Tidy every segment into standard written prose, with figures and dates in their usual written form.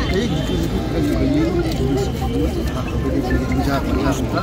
kayak gitu kan ini Jakarta.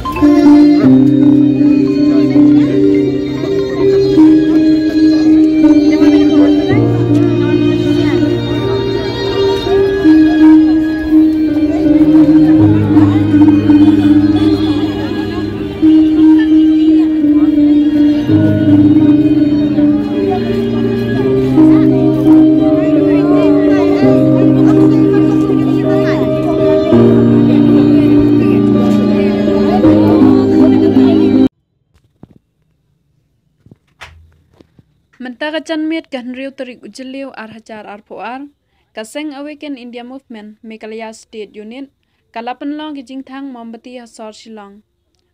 Mentara Chanmit Ganriu Tarik Ujeliu Arhajar Arpoar, Kaseng Awaken India Movement, Meghalaya State Unit, Kalapan Long Gijing Thang Mombati Hasor Shillong.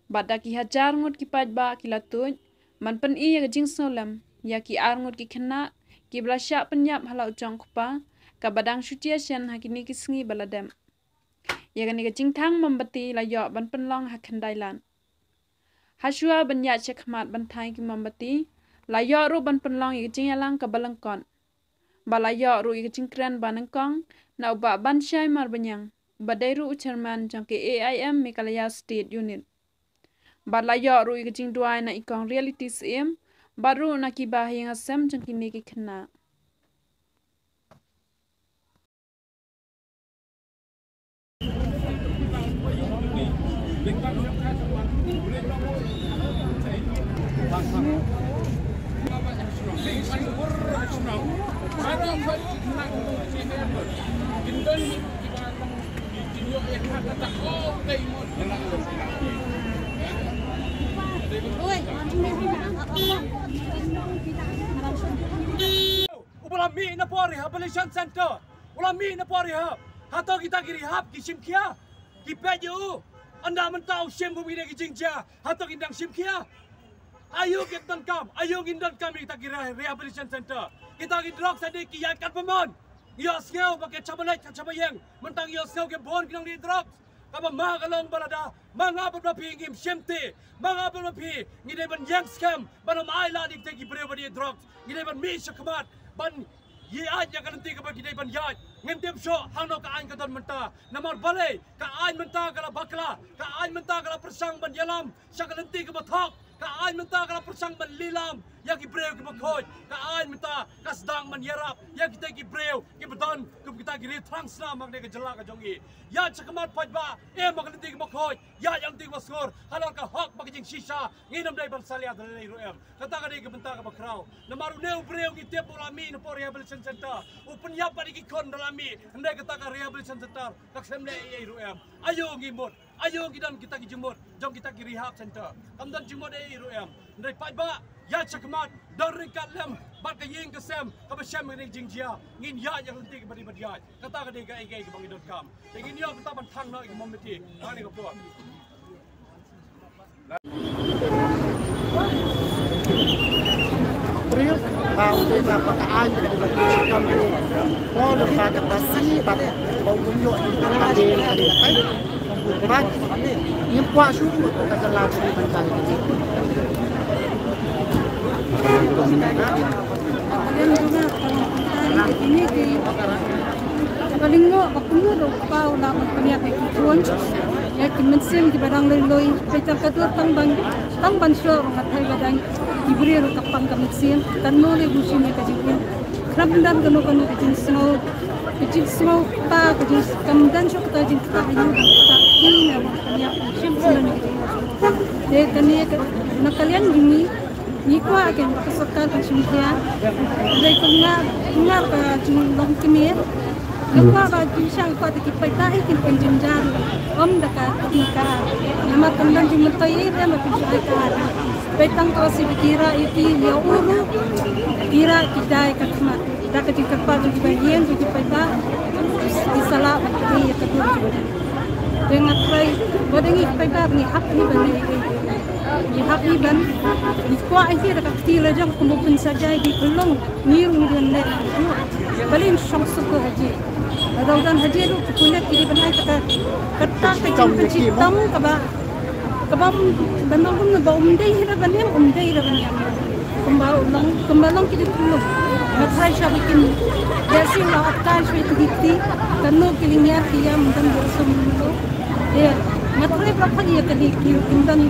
Badaki Hajar Ngut ki Pajba Kilatuj, Manpan I Gijing Solam, Yaki Ar Ngut ki Kena, Kibrasya Penyap Halau Jong Kupa, Kabadang Shutia Shen Hakini Kisngi Baladem. Yagani Gijing Thang Mombati Layok Banpan Long Hakandailan. Hashua Banyat Chekmat Bantai ki Mombati, Layok ru ban penlong ikicing yalang ke balangkon. Balayok ru ikicing keren banangkong, na ubak ban syai mar banyang. Badai ru chairman jang ke AIM Meghalaya State Unit. Balayok ru ikicing duai na ikong reality sim, baru na kibah yang asem jang kini kena. Ulami na po rehabilitation center. Ulami na po rehab. Hato kita rehab ki simkia. Ki peju. Anda mentau sim bumi ki jingja. Hato kindang simkia. Ayo kita kam. Ayo gindan kami kita rehabilitation center. Kita drug sadi ki yakat pemon. Yo skeu pakai cabalai cabayeng. Mentang yo skeu ke bon kinang di drug. Kaba magalong balada, mga bermapi ngim syemte, mga bermapi ngide ban yang scam, banam aila dik tegi brewa di drugs, ngide ban mi syakmat, ban ye aja kan nanti kaba ngide ban yaj, ngendem syo hangno ka ain kadon menta, namar balai ka ain menta kala bakla, ka ain menta kala persang ban yalam, syakal nanti kaba thok, ka ain menta kala persang ban lilam, yang ki brew ki bakhoy, ka ain menta ka sedang man yarap, yang kita ki brew ki beton, kita ki retransla magne ka jala ka jongi. Ya cakamat pajba, mak nanti makhoy, ya yang nanti maskor, halal ka hak magijing shisha, nginam day bansalya dalay ruem. Kata ka di kabenta ka bakraw. Namaru neu breu ki tiap ulami na po rehabilitation center. Upen ya pa di kon dalami, ndai kata ka rehabilitation center, kaksemle ay ruem. Ayo ngimot, ayo gidan kita ki jemut, jom kita ki rehab center. Kamdan jemut ay ruem. Ndai pajba, ya cakamat, dari katlem, bat ka ying kasem, kabasem ngin jingjia, ngin ya yang nanti ka badi badi. Kata ka di ka igay ka bangidot kam. Ingin yo kita bantang na ikut momenti, ani kapwa. Priu, bau kita pakai kami, mau lepas kapasi, bau kunyuk ada, bat, yang kuat suhu kita jalan di bantang ini. Ini di Kalingo, bakunya do pau na paniak ikon. Ya kimensim di barang loy petal katur tang ban syo ngatai badang ibri ro kapang kamensim tan no le busin ya kajin. Krabdan kanu kajin snow pa kajin kamdan syo kajin ta ayu ta ina paniak sim sunan ni. De tani na kalian gini ni kwa akan kasakal kasimkia. Dai kunga ka jung kimir. Lupa ka kisang ko tiki paitai kin penjenjar daka tika nama tandan jung toy ira ma pinjai ka petang ko si bikira iti ya uru kira kidai ka kama daka jing kapal jung bayen jung paita isala ni ya kedua dengan prai bodengi paita ni hak ni bani ni hak ni ban ni kwa iti daka tila jang kumupun saja di belong niru ni ne balin syams ko haji Daudan haji lu punya kiri benai kata kecil tam kaba bandang pun ngebau umdai hira banyak kembalang kiri dulu ngatrai sha bikin desi la atkal shwe tukiti kanu kilinyar kiyam dan bersum lo ya ngatrai prakha ya kadi ki indan